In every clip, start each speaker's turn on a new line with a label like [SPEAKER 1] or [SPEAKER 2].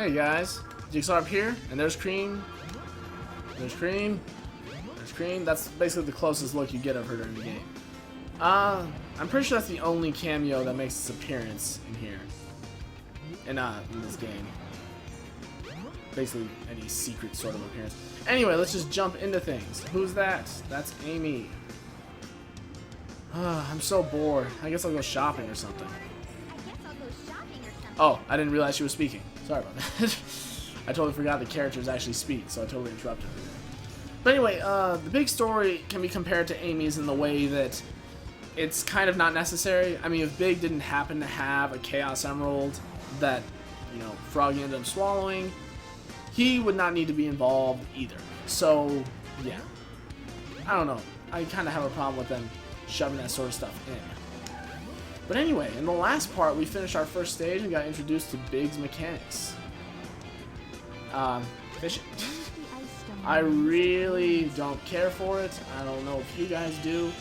[SPEAKER 1] Hey guys, Yxlarb here, and there's Cream. There's Cream. There's Cream. That's basically the closest look you get of her during the game. I'm pretty sure that's the only cameo that makes its appearance in here. In this game. Basically, any secret sort of appearance. Anyway, let's just jump into things. Who's that? That's Amy. I'm so bored. I guess I'll go shopping or something. Oh, I didn't realize she was speaking. Sorry about that. I totally forgot the characters actually speak, so I totally interrupted her. But anyway, the big story can be compared to Amy's in the way that it's kind of not necessary. I mean, if Big didn't happen to have a Chaos Emerald that, you know, Froggy ended up swallowing, he would not need to be involved either. So, yeah. I don't know. I kind of have a problem with them shoving that sort of stuff in. But anyway, in the last part, we finished our first stage and got introduced to Big's mechanics. Fishing. I really don't care for it. I don't know if you guys do,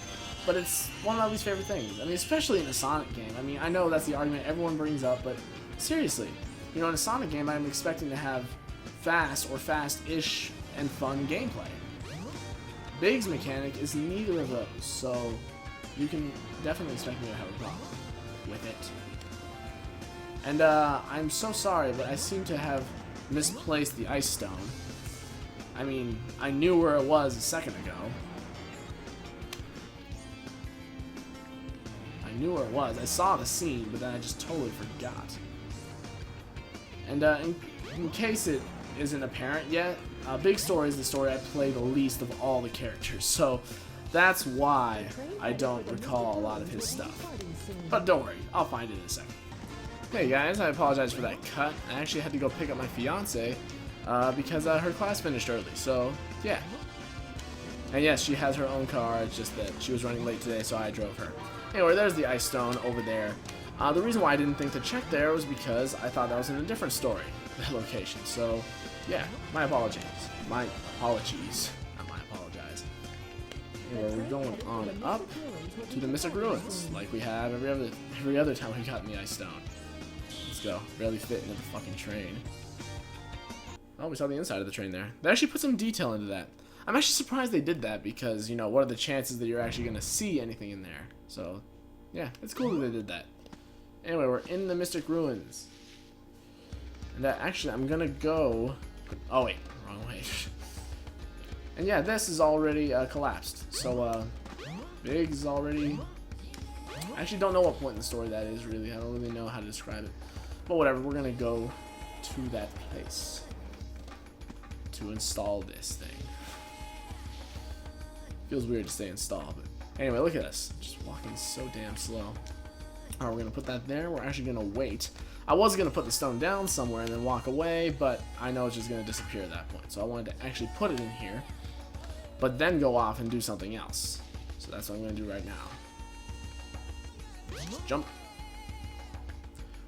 [SPEAKER 1] but it's one of my least favorite things. I mean, especially in a Sonic game. I mean, I know that's the argument everyone brings up, but seriously, you know, in a Sonic game, I'm expecting to have fast or fast-ish and fun gameplay. Big's mechanic is neither of those, so you can definitely expect me to have a problem with it. And I'm so sorry, but I seem to have misplaced the ice stone. I mean, I knew where it was a second ago. I knew where it was. I saw the scene, but then I just totally forgot. And in case it isn't apparent yet, Big Story is the story I play the least of all the characters, so that's why I don't recall a lot of his stuff. But don't worry, I'll find it in a second. Hey guys, I apologize for that cut. I actually had to go pick up my fiance because her class finished early, so yeah. And yes, she has her own car, it's just that she was running late today, so I drove her. Anyway, there's the ice stone over there. The reason why I didn't think to check there was because I thought that was in a different story, that location. So, yeah, my apologies. My apologies. Not my apologize. Anyway, we're going on up to the Mystic Ruins, like we have every other time we got in the ice stone. Let's go. Barely fit into the fucking train. Oh, we saw the inside of the train there. They actually put some detail into that. I'm actually surprised they did that because, you know, what are the chances that you're actually going to see anything in there? So, yeah, it's cool that they did that. Anyway, we're in the Mystic Ruins. And actually, I'm going to go... Oh, wait. Wrong way. And yeah, this is already collapsed. So, Big's already... I actually don't know what point in the story that is, really. I don't really know how to describe it. But whatever, we're going to go to that place to install this thing. Feels weird to say install, but anyway, look at us. Just walking so damn slow. Alright, we're going to put that there. We're actually going to wait. I was going to put the stone down somewhere and then walk away, but I know it's just going to disappear at that point. So I wanted to actually put it in here, but then go off and do something else. So that's what I'm going to do right now. Just jump.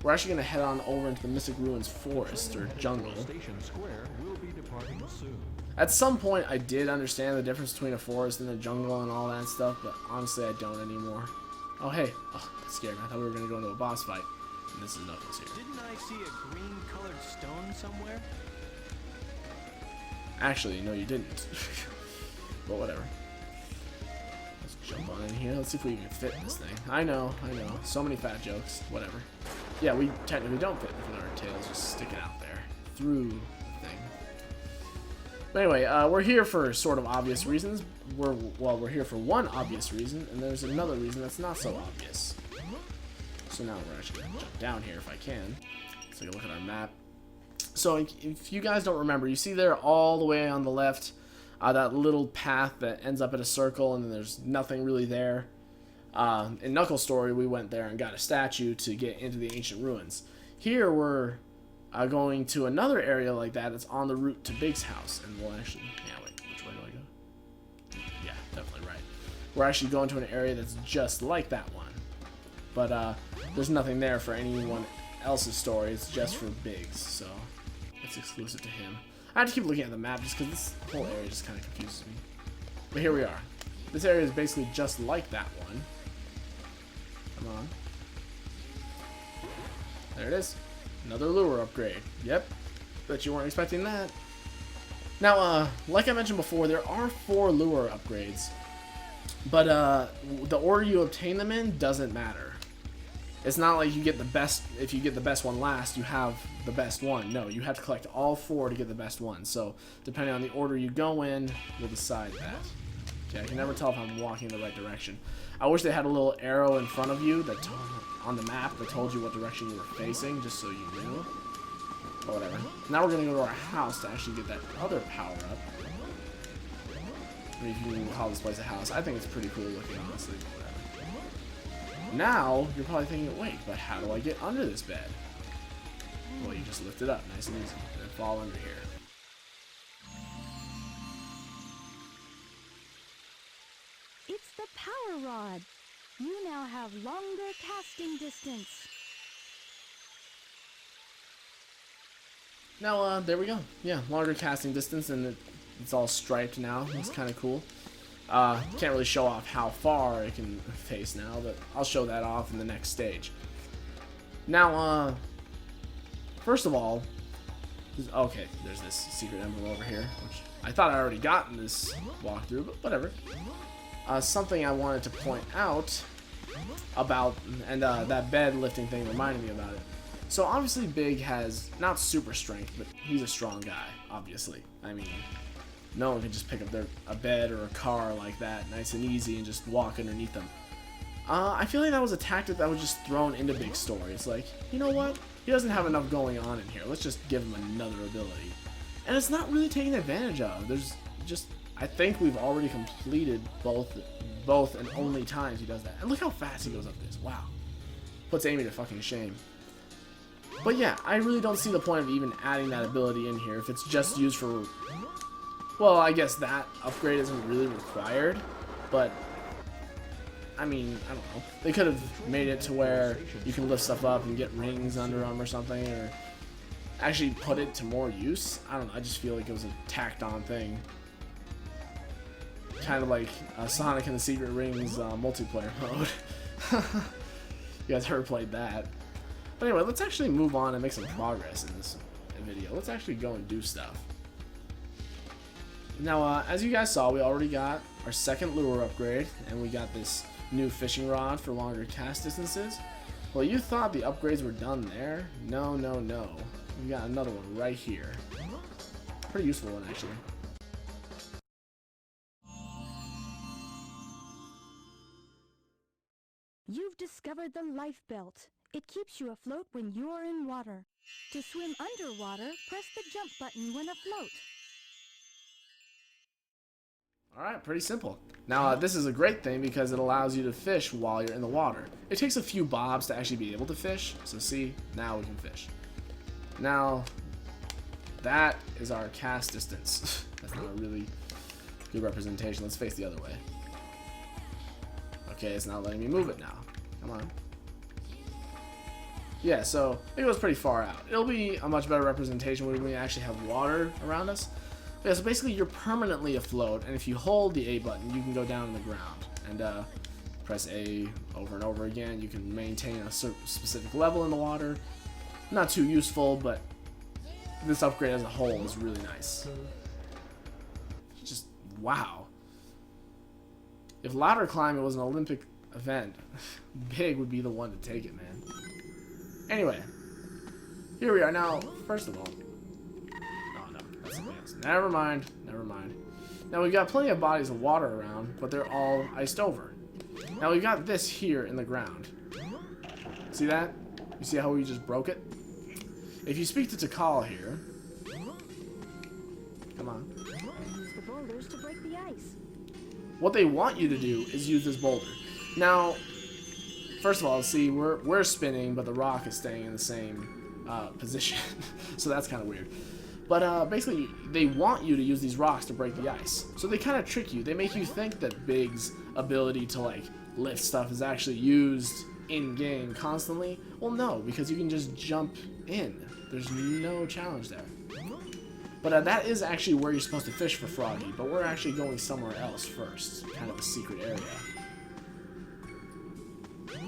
[SPEAKER 1] We're actually going to head on over into the Mystic Ruins forest, or jungle. At some point, I did understand the difference between a forest and a jungle and all that stuff, but honestly, I don't anymore. Oh, hey. Oh, that scared me. I thought we were going to go into a boss fight. And this is Knuckles here.
[SPEAKER 2] Didn't I see a green-colored stone somewhere?
[SPEAKER 1] Actually, no, you didn't. But whatever. Let's jump on in here. Let's see if we can fit this thing. I know. So many fat jokes. Whatever. Yeah, we technically don't fit with our tails just sticking out there through the thing. But anyway, we're here for sort of obvious reasons. We're here for one obvious reason, and there's another reason that's not so obvious. So now we're actually going to jump down here if I can. Let's take a look at our map. So if you guys don't remember, you see there all the way on the left, that little path that ends up at a circle, and then there's nothing really there. In Knuckles' story, we went there and got a statue to get into the ancient ruins. Here we're going to another area like that that's on the route to Big's house, and we'll actually... Yeah, wait, which way do I go? Yeah, definitely right. We're actually going to an area that's just like that one. But there's nothing there for anyone else's story. It's just for Big's, so it's exclusive to him. I have to keep looking at the map just because this whole area just kind of confuses me. But here we are. This area is basically just like that one. Come on. There it is. Another lure upgrade. Yep. Bet you weren't expecting that. Now, like I mentioned before, there are 4 lure upgrades, but the order you obtain them in doesn't matter. It's not like you get the best. If you get the best one last, you have the best one. No, you have to collect all 4 to get the best one. So, depending on the order you go in, you'll decide that. Okay, I can never tell if I'm walking in the right direction. I wish they had a little arrow in front of you that on the map that told you what direction you were facing, just so you knew. But whatever. Now we're gonna go to our house to actually get that other power up. I mean, if you can call this place a house, I think it's pretty cool looking, honestly. Whatever. Now you're probably thinking, wait, but how do I get under this bed? Well, you just lift it up, nice and easy, and then fall under here.
[SPEAKER 3] It's the power rod. You now have longer casting distance.
[SPEAKER 1] Now, there we go. Yeah, longer casting distance, and it's all striped now. Looks kind of cool. Can't really show off how far it can face now, but I'll show that off in the next stage. Now, first of all, okay, there's this secret emblem over here, which I thought I already got in this walkthrough, but whatever. Something I wanted to point out about, and that bed lifting thing reminded me about it. So obviously Big has not super strength, but he's a strong guy, obviously. I mean, no one can just pick up a bed or a car like that nice and easy and just walk underneath them. I feel like that was a tactic that was just thrown into Big's story. It's like, you know what? He doesn't have enough going on in here. Let's just give him another ability. And it's not really taken advantage of. There's just, I think we've already completed both and only times he does that. And look how fast he goes up this. Wow. Puts Amy to fucking shame. But yeah, I really don't see the point of even adding that ability in here if it's just used for... Well, I guess that upgrade isn't really required, but... I mean, I don't know. They could have made it to where you can lift stuff up and get rings under them or something, or actually put it to more use. I don't know, I just feel like it was a tacked on thing. Kind of like Sonic and the Secret Rings multiplayer mode. You guys ever played that? But anyway, let's actually move on and make some progress in this video. Let's actually go and do stuff. Now, as you guys saw, we already got our second lure upgrade, and we got this new fishing rod for longer cast distances. Well, you thought the upgrades were done there. No, no, no. We got another one right here. Pretty useful one, actually.
[SPEAKER 3] You've discovered the life belt. It keeps you afloat when you're in water. To swim underwater, press the jump button when afloat.
[SPEAKER 1] Alright, pretty simple. Now, this is a great thing because it allows you to fish while you're in the water. It takes a few bobs to actually be able to fish, so see, now we can fish. Now, that is our cast distance. That's not a really good representation. Let's face the other way. Okay, it's not letting me move it now. Come on. Yeah, so it goes pretty far out. It'll be a much better representation when we actually have water around us. But yeah, so basically you're permanently afloat, and if you hold the A button, you can go down on the ground. And press A over and over again. You can maintain a specific level in the water. Not too useful, but this upgrade as a whole is really nice. Just, wow. If ladder climbing was an Olympic event, Big would be the one to take it, man. Anyway, here we are. Now, first of all... Oh, no, that's something else. Never mind, never mind. Now, we've got plenty of bodies of water around, but they're all iced over. Now, we've got this here in the ground. See that? You see how we just broke it? If you speak to Takal here... Come on.
[SPEAKER 3] Use the boulders to break the ice.
[SPEAKER 1] What they want you to do is use this boulder. Now, first of all, see, we're spinning, but the rock is staying in the same position. So that's kind of weird. But basically, they want you to use these rocks to break the ice. So they kind of trick you. They make you think that Big's ability to, like, lift stuff is actually used in-game constantly. Well, no, because you can just jump in. There's no challenge there. But that is actually where you're supposed to fish for Froggy, but we're actually going somewhere else first. Kind of a secret area.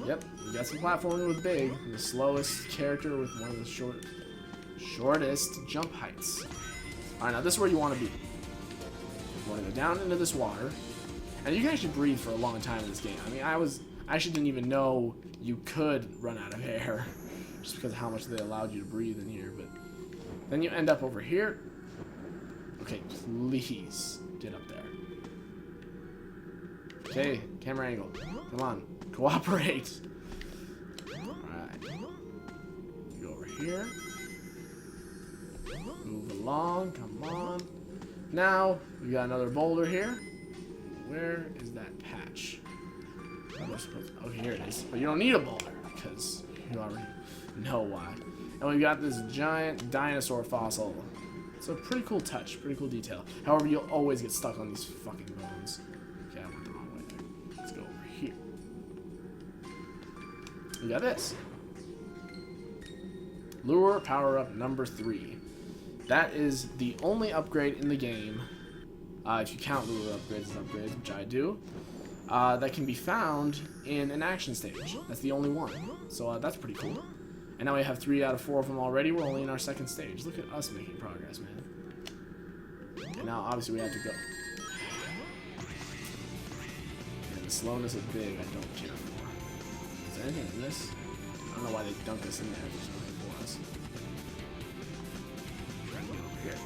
[SPEAKER 1] Yep, we got some platforming with Big, the slowest character with one of the Shortest jump heights. Alright, now this is where you want to be. You want to go down into this water. And you can actually breathe for a long time in this game. I mean, I actually didn't even know you could run out of air. Just because of how much they allowed you to breathe in here. But then you end up over here. Okay, please get up there. Okay, camera angle. Come on, cooperate. Alright. Go over here. Move along, come on. Now, we got another boulder here. Where is that patch? Oh, here it is. But you don't need a boulder, because you already know why. And we've got this giant dinosaur fossil. It's a pretty cool touch, pretty cool detail. However, you'll always get stuck on these fucking bones. Okay, I went the wrong way there. Let's go over here. We got this. Lure power up number 3. That is the only upgrade in the game, if you count lure upgrades as upgrades, which I do, that can be found in an action stage. That's the only one. So that's pretty cool. And now we have 3 out of 4 of them already. We're only in our second stage. Look at us making progress, man. And now, obviously, we have to go. And the slowness of big, I don't care for. Is there anything in this? I don't know why they dunked us in there. There's nothing for us. Try to get over here.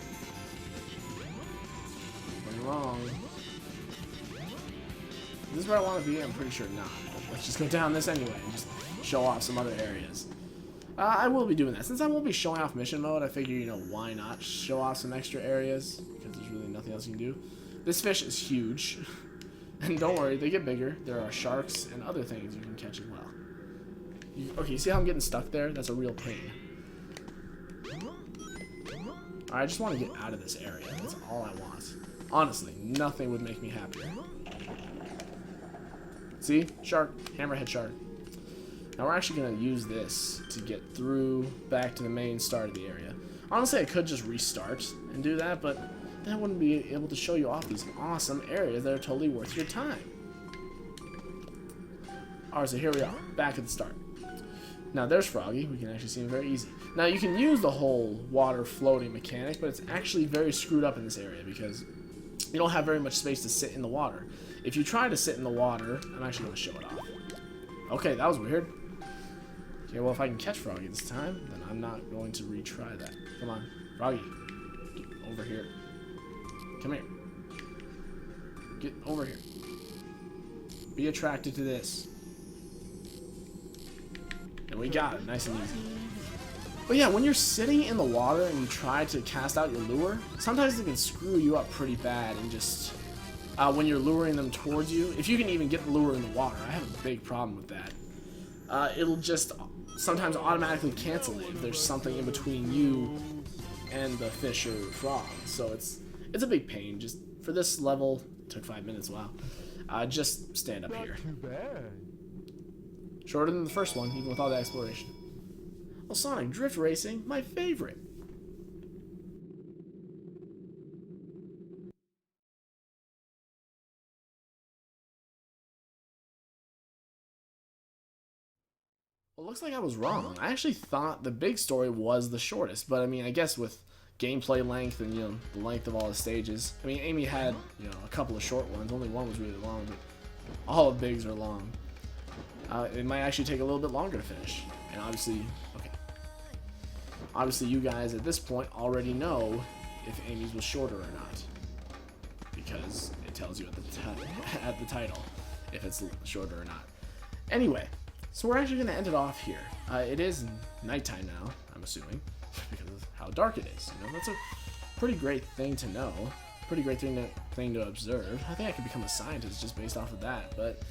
[SPEAKER 1] Going wrong. Is this where I want to be? I'm pretty sure not. Let's just go down this anyway and just show off some other areas. I will be doing that. Since I won't be showing off mission mode, I figure, you know, why not show off some extra areas? Because there's really nothing else you can do. This fish is huge. And don't worry, they get bigger. There are sharks and other things you can catch as well. Okay, you see how I'm getting stuck there? That's a real pain. Alright, I just want to get out of this area. That's all I want. Honestly, nothing would make me happier. See? Shark. Hammerhead shark. Now we're actually going to use this to get through back to the main start of the area. Honestly, I could just restart and do that, but then I wouldn't be able to show you off these awesome areas that are totally worth your time. Alright, so here we are, back at the start. Now there's Froggy. We can actually see him very easy. Now you can use the whole water floating mechanic, but it's actually very screwed up in this area because you don't have very much space to sit in the water. If you try to sit in the water, I'm actually going to show it off. Okay, that was weird. Okay, well, if I can catch Froggy this time, then I'm not going to retry that. Come on, Froggy. Get over here. Come here. Get over here. Be attracted to this. And we got it, nice and easy. But yeah, when you're sitting in the water and you try to cast out your lure, sometimes it can screw you up pretty bad and just... when you're luring them towards you, if you can even get the lure in the water, I have a big problem with that. It'll just sometimes automatically cancel it if there's something in between you and the fish or frog. So it's a big pain. Just for this level, it took 5 minutes. Wow. Just stand up here.
[SPEAKER 2] Too bad.
[SPEAKER 1] Shorter than the first one, even with all the exploration. Well, Sonic Drift Racing, my favorite. Well, it looks like I was wrong. I actually thought the big story was the shortest, but I mean, I guess with gameplay length and, you know, the length of all the stages. I mean, Amy had, you know, a couple of short ones. Only one was really long, but all the bigs are long. It might actually take a little bit longer to finish. And obviously, okay. Obviously, you guys at this point already know if Amy's was shorter or not, because it tells you at the title if it's shorter or not. Anyway. So we're actually going to end it off here. It is nighttime now, I'm assuming, because of how dark it is. You know, that's a pretty great thing to know. Pretty great thing to observe. I think I could become a scientist just based off of that, but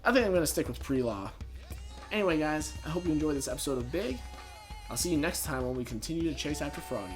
[SPEAKER 1] I think I'm going to stick with pre-law. Anyway, guys, I hope you enjoyed this episode of Big. I'll see you next time when we continue to chase after Froggy.